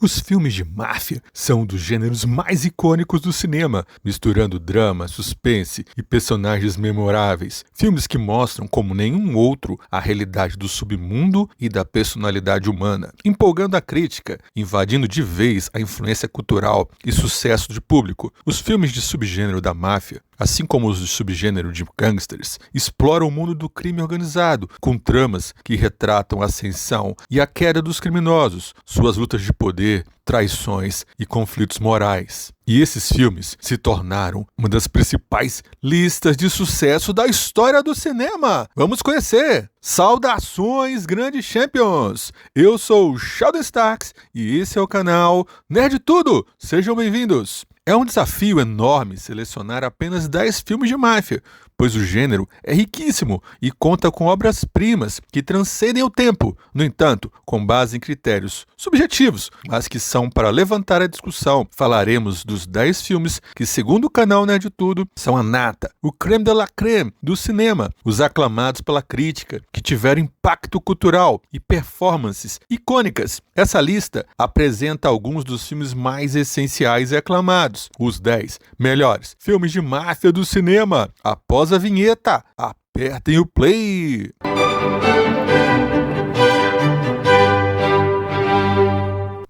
Os filmes de máfia são um dos gêneros mais icônicos do cinema, misturando drama, suspense e personagens memoráveis. Filmes que mostram como nenhum outro a realidade do submundo e da personalidade humana, empolgando a crítica, invadindo de vez a influência cultural e sucesso de público. Os filmes de subgênero da máfia, assim como os de subgênero de gangsters, exploram o mundo do crime organizado, com tramas que retratam a ascensão e a queda dos criminosos, suas lutas de poder, traições e conflitos morais. E esses filmes se tornaram uma das principais listas de sucesso da história do cinema. Vamos conhecer! Saudações, grandes champions! Eu sou o Sheldon Starks e esse é o canal Nerd Tudo! Sejam bem-vindos! É um desafio enorme selecionar apenas 10 filmes de máfia, pois o gênero é riquíssimo e conta com obras-primas que transcendem o tempo, no entanto, com base em critérios subjetivos, mas que são para levantar a discussão. Falaremos dos 10 filmes que, segundo o canal Nerd Tudo, são a nata, o creme de la creme do cinema, os aclamados pela crítica, que tiveram impacto cultural e performances icônicas. Essa lista apresenta alguns dos filmes mais essenciais e aclamados, os 10 melhores filmes de máfia do cinema. Após a vinheta, apertem o play!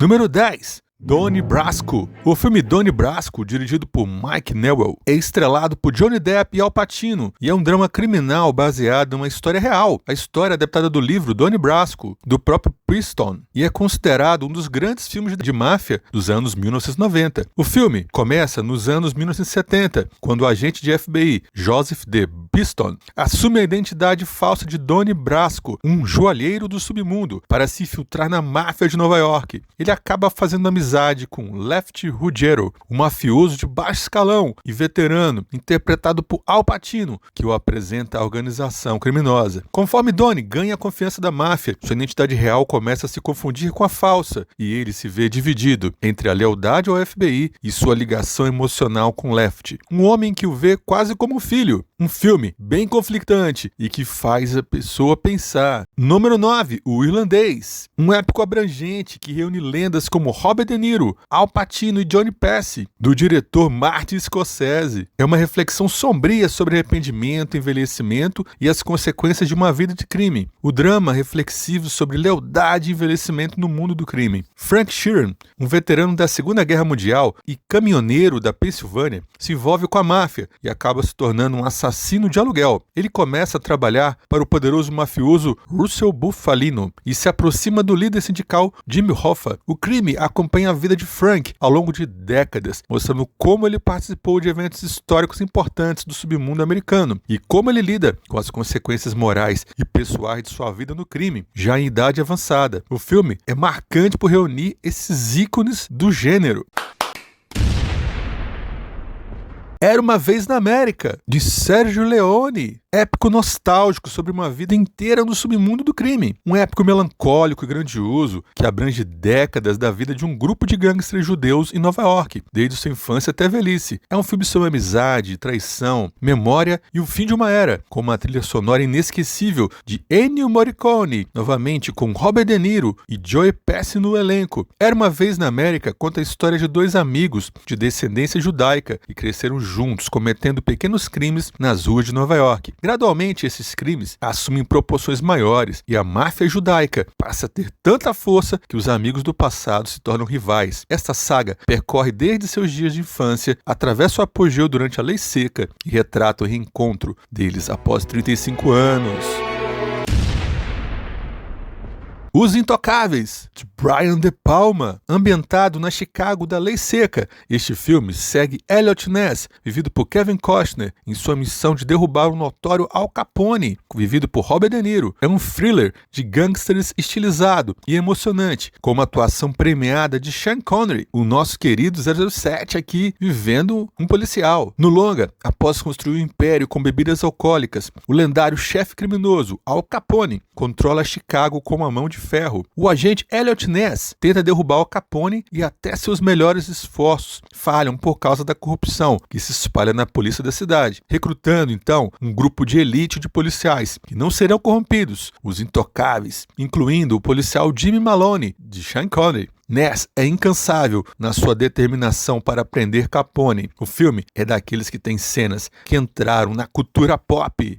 Número 10. Donnie Brasco. O filme Donnie Brasco, dirigido por Mike Newell, é estrelado por Johnny Depp e Al Pacino e é um drama criminal baseado em uma história real. A história é adaptada do livro Donnie Brasco, do próprio Preston, e é considerado um dos grandes filmes de máfia dos anos 1990. O filme começa nos anos 1970, quando o agente de FBI, Joseph D. Piston, assume a identidade falsa de Donnie Brasco, um joalheiro do submundo, para se infiltrar na máfia de Nova York. Ele acaba fazendo amizade com Lefty Ruggiero, um mafioso de baixo escalão e veterano, interpretado por Al Pacino, que o apresenta à organização criminosa. Conforme Donnie ganha a confiança da máfia, sua identidade real começa a se confundir com a falsa, e ele se vê dividido entre a lealdade ao FBI e sua ligação emocional com Lefty, um homem que o vê quase como um filho. Um filme bem conflitante e que faz a pessoa pensar. Número 9, O Irlandês. Um épico abrangente que reúne lendas como Robert De Niro, Al Pacino e Johnny Pesci, do diretor Martin Scorsese. É uma reflexão sombria sobre arrependimento, envelhecimento e as consequências de uma vida de crime. O drama reflexivo sobre lealdade e envelhecimento no mundo do crime. Frank Sheeran, um veterano da Segunda Guerra Mundial e caminhoneiro da Pensilvânia, se envolve com a máfia e acaba se tornando um assassino de aluguel. Ele começa a trabalhar para o poderoso mafioso Russell Bufalino e se aproxima do líder sindical Jimmy Hoffa. O crime acompanha a vida de Frank ao longo de décadas, mostrando como ele participou de eventos históricos importantes do submundo americano e como ele lida com as consequências morais e pessoais de sua vida no crime, já em idade avançada. O filme é marcante por reunir esses ícones do gênero. Era uma Vez na América, de Sergio Leone. Épico nostálgico sobre uma vida inteira no submundo do crime. Um épico melancólico e grandioso que abrange décadas da vida de um grupo de gangsters judeus em Nova York, desde sua infância até a velhice. É um filme sobre amizade, traição, memória e o fim de uma era, com uma trilha sonora inesquecível de Ennio Morricone, novamente com Robert De Niro e Joey Pesci no elenco. Era uma Vez na América conta a história de dois amigos de descendência judaica que cresceram juntos, cometendo pequenos crimes nas ruas de Nova York. Gradualmente, esses crimes assumem proporções maiores e a máfia judaica passa a ter tanta força que os amigos do passado se tornam rivais. Esta saga percorre desde seus dias de infância, atravessa o apogeu durante a Lei Seca e retrata o reencontro deles após 35 anos. Os Intocáveis, de Brian De Palma, ambientado na Chicago da Lei Seca. Este filme segue Elliot Ness, vivido por Kevin Costner, em sua missão de derrubar o notório Al Capone, vivido por Robert De Niro. É um thriller de gangsters estilizado e emocionante, com uma atuação premiada de Sean Connery, o nosso querido 007 aqui, vivendo um policial. No longa, após construir um império com bebidas alcoólicas, o lendário chefe criminoso Al Capone controla Chicago com uma mão de Ferro. O agente Elliot Ness tenta derrubar Al Capone e até seus melhores esforços falham por causa da corrupção que se espalha na polícia da cidade, recrutando então um grupo de elite de policiais que não serão corrompidos, os intocáveis, incluindo o policial Jimmy Maloney, de Sean Connery. Ness é incansável na sua determinação para prender Capone. O filme é daqueles que tem cenas que entraram na cultura pop.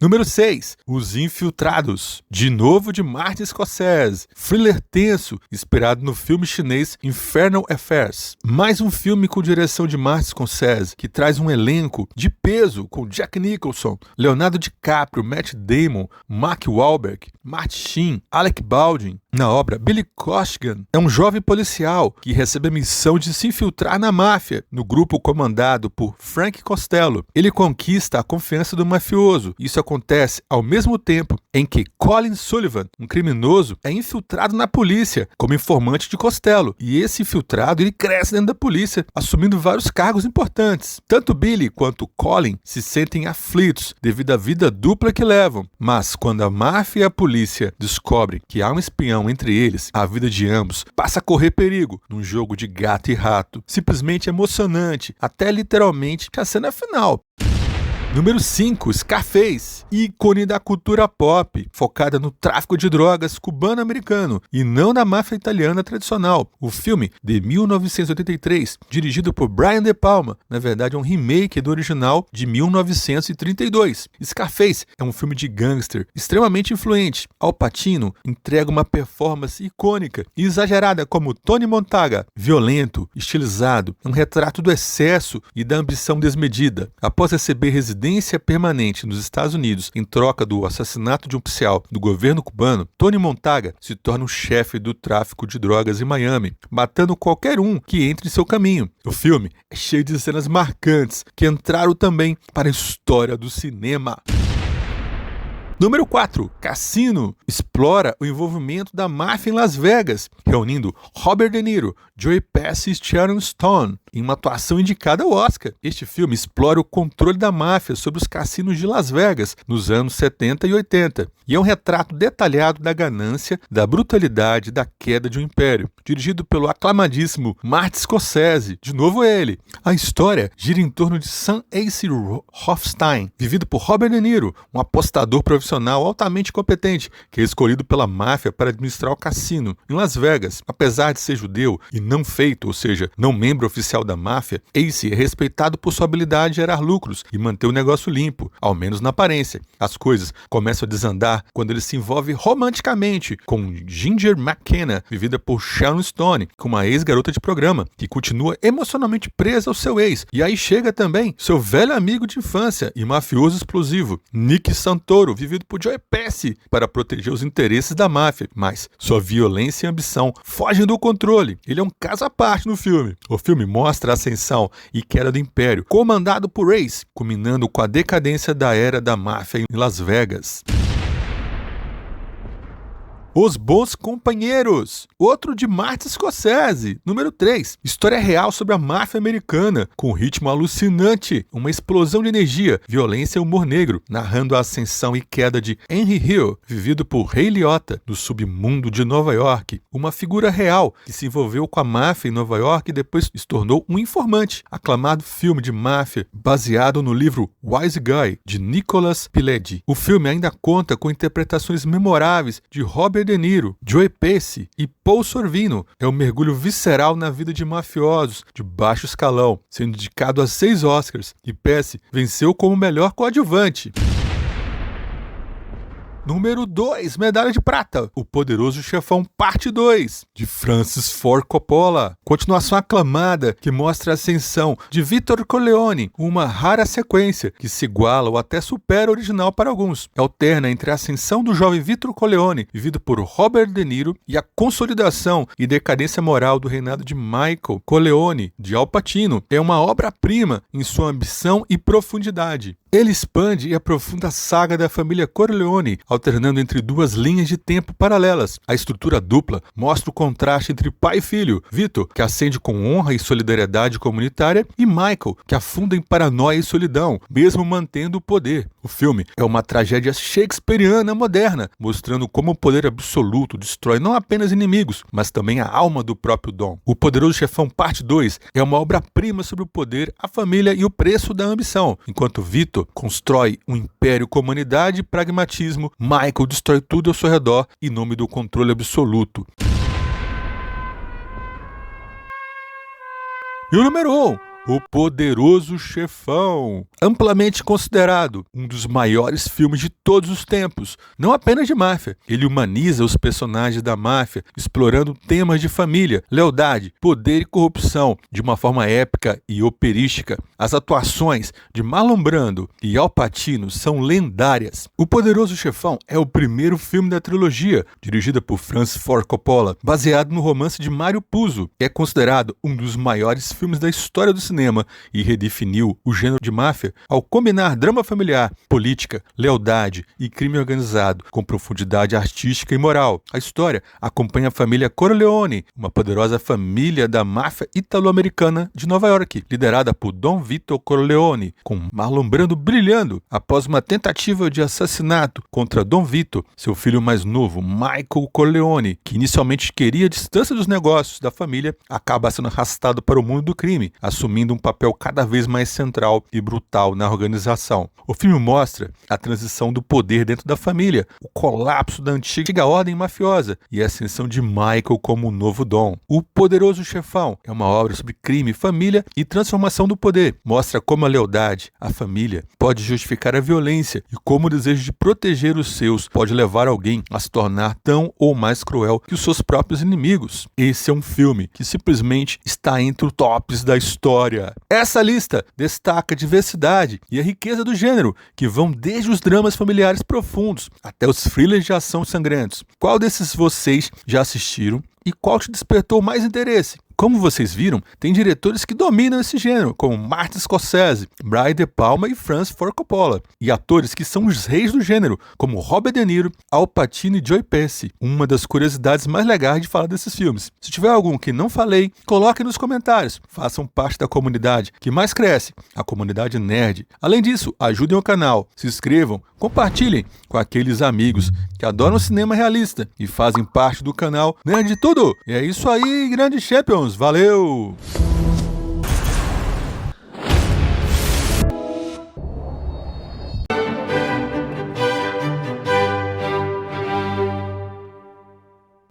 Número 6. Os Infiltrados. De novo de Martin Scorsese. Thriller tenso, inspirado no filme chinês Infernal Affairs. Mais um filme com direção de Martin Scorsese, que traz um elenco de peso com Jack Nicholson, Leonardo DiCaprio, Matt Damon, Mark Wahlberg, Martin Sheen, Alec Baldwin. Na obra, Billy Costigan é um jovem policial que recebe a missão de se infiltrar na máfia, no grupo comandado por Frank Costello. Ele conquista a confiança do mafioso. Isso acontece ao mesmo tempo em que Colin Sullivan, um criminoso, é infiltrado na polícia como informante de Costello. E esse infiltrado ele cresce dentro da polícia, assumindo vários cargos importantes. Tanto Billy quanto Colin se sentem aflitos devido à vida dupla que levam. Mas quando a máfia e a polícia descobrem que há um espião entre eles, a vida de ambos passa a correr perigo num jogo de gato e rato. Simplesmente emocionante, até literalmente a cena final. Número 5, Scarface, ícone da cultura pop, focada no tráfico de drogas cubano-americano e não na máfia italiana tradicional. O filme, de 1983, dirigido por Brian De Palma, na verdade é um remake do original de 1932. Scarface é um filme de gangster extremamente influente. Al Pacino entrega uma performance icônica e exagerada como Tony Montana, violento, estilizado, um retrato do excesso e da ambição desmedida. Após receber residência permanente nos Estados Unidos em troca do assassinato de um oficial do governo cubano, Tony Montana se torna o chefe do tráfico de drogas em Miami, matando qualquer um que entre em seu caminho. O filme é cheio de cenas marcantes que entraram também para a história do cinema. Número 4. Cassino explora o envolvimento da máfia em Las Vegas, reunindo Robert De Niro, Joey Pesci e Sharon Stone em uma atuação indicada ao Oscar. Este filme explora o controle da máfia sobre os cassinos de Las Vegas nos anos 70 e 80 e é um retrato detalhado da ganância, da brutalidade e da queda de um império. Dirigido pelo aclamadíssimo Martin Scorsese, de novo ele. A história gira em torno de Sam Ace Rothstein, vivido por Robert De Niro, um apostador profissional altamente competente, que é escolhido pela máfia para administrar o cassino em Las Vegas. Apesar de ser judeu e não feito, ou seja, não membro oficial da máfia, Ace é respeitado por sua habilidade de gerar lucros e manter o negócio limpo, ao menos na aparência. As coisas começam a desandar quando ele se envolve romanticamente com Ginger McKenna, vivida por Sharon Stone, com uma ex-garota de programa, que continua emocionalmente presa ao seu ex. E aí chega também seu velho amigo de infância e mafioso explosivo, Nick Santoro, vivido por Joey Pesci, para proteger os interesses da máfia, mas sua violência e ambição fogem do controle. Ele é um caso à parte no filme. O filme mostra a ascensão e queda do império, comandado por Ace, culminando com a decadência da era da máfia em Las Vegas. Os Bons Companheiros, outro de Martin Scorsese. Número 3, história real sobre a máfia americana, com um ritmo alucinante, uma explosão de energia, violência e humor negro, narrando a ascensão e queda de Henry Hill, vivido por Ray Liotta, do submundo de Nova York, uma figura real que se envolveu com a máfia em Nova York e depois se tornou um informante. Aclamado filme de máfia, baseado no livro Wise Guy, de Nicholas Pileggi. O filme ainda conta com interpretações memoráveis de Robert De Niro, Joey Pesci e Paul Sorvino. É um mergulho visceral na vida de mafiosos de baixo escalão, sendo indicado a 6 Oscars, e Pesci venceu como melhor coadjuvante. Número 2, medalha de prata, O Poderoso Chefão Parte 2, de Francis Ford Coppola. Continuação aclamada que mostra a ascensão de Vito Corleone, uma rara sequência que se iguala ou até supera a original para alguns. Alterna entre a ascensão do jovem Vito Corleone, vivido por Robert De Niro, e a consolidação e decadência moral do reinado de Michael Corleone, de Al Pacino. É uma obra-prima em sua ambição e profundidade. Ele expande e aprofunda a saga da família Corleone alternando entre duas linhas de tempo paralelas. A estrutura dupla mostra o contraste entre pai e filho, Vito, que ascende com honra e solidariedade comunitária, e Michael, que afunda em paranoia e solidão, mesmo mantendo o poder. O filme é uma tragédia shakespeariana moderna, mostrando como o poder absoluto destrói não apenas inimigos, mas também a alma do próprio Dom. O Poderoso Chefão Parte 2 é uma obra-prima sobre o poder, a família e o preço da ambição. Enquanto Vito constrói um império com humanidade e pragmatismo, Michael destrói tudo ao seu redor em nome do controle absoluto. E o número 1, O Poderoso Chefão, amplamente considerado um dos maiores filmes de todos os tempos, não apenas de máfia. Ele humaniza os personagens da máfia, explorando temas de família, lealdade, poder e corrupção de uma forma épica e operística. As atuações de Marlon Brando e Al Pacino são lendárias. O Poderoso Chefão é o primeiro filme da trilogia, dirigida por Francis Ford Coppola, baseado no romance de Mario Puzo. É considerado um dos maiores filmes da história do cinema e redefiniu o gênero de máfia ao combinar drama familiar, política, lealdade e crime organizado com profundidade artística e moral. A história acompanha a família Corleone, uma poderosa família da máfia italo-americana de Nova York, liderada por Dom Vito Corleone, com Marlon Brando brilhando após uma tentativa de assassinato contra Dom Vito, seu filho mais novo, Michael Corleone, que inicialmente queria a distância dos negócios da família, acaba sendo arrastado para o mundo do crime, assumindo um papel cada vez mais central e brutal na organização. O filme mostra a transição do poder dentro da família, o colapso da antiga ordem mafiosa e a ascensão de Michael como o novo Dom. O Poderoso Chefão é uma obra sobre crime, família e transformação do poder. Mostra como a lealdade, a família, pode justificar a violência e como o desejo de proteger os seus pode levar alguém a se tornar tão ou mais cruel que os seus próprios inimigos. Esse é um filme que simplesmente está entre os tops da história. Essa lista destaca a diversidade e a riqueza do gênero, que vão desde os dramas familiares profundos até os thrillers de ação sangrentos. Qual desses vocês já assistiram e qual te despertou mais interesse? Como vocês viram, tem diretores que dominam esse gênero, como Martin Scorsese, Brian De Palma e Francis Ford Coppola, e atores que são os reis do gênero, como Robert De Niro, Al Pacino e Joe Pesci. Uma das curiosidades mais legais de falar desses filmes. Se tiver algum que não falei, coloque nos comentários. Façam parte da comunidade que mais cresce, a comunidade nerd. Além disso, ajudem o canal, se inscrevam, compartilhem com aqueles amigos que adoram cinema realista e fazem parte do canal Nerd de Tudo. E é isso aí, grandes champions. Valeu!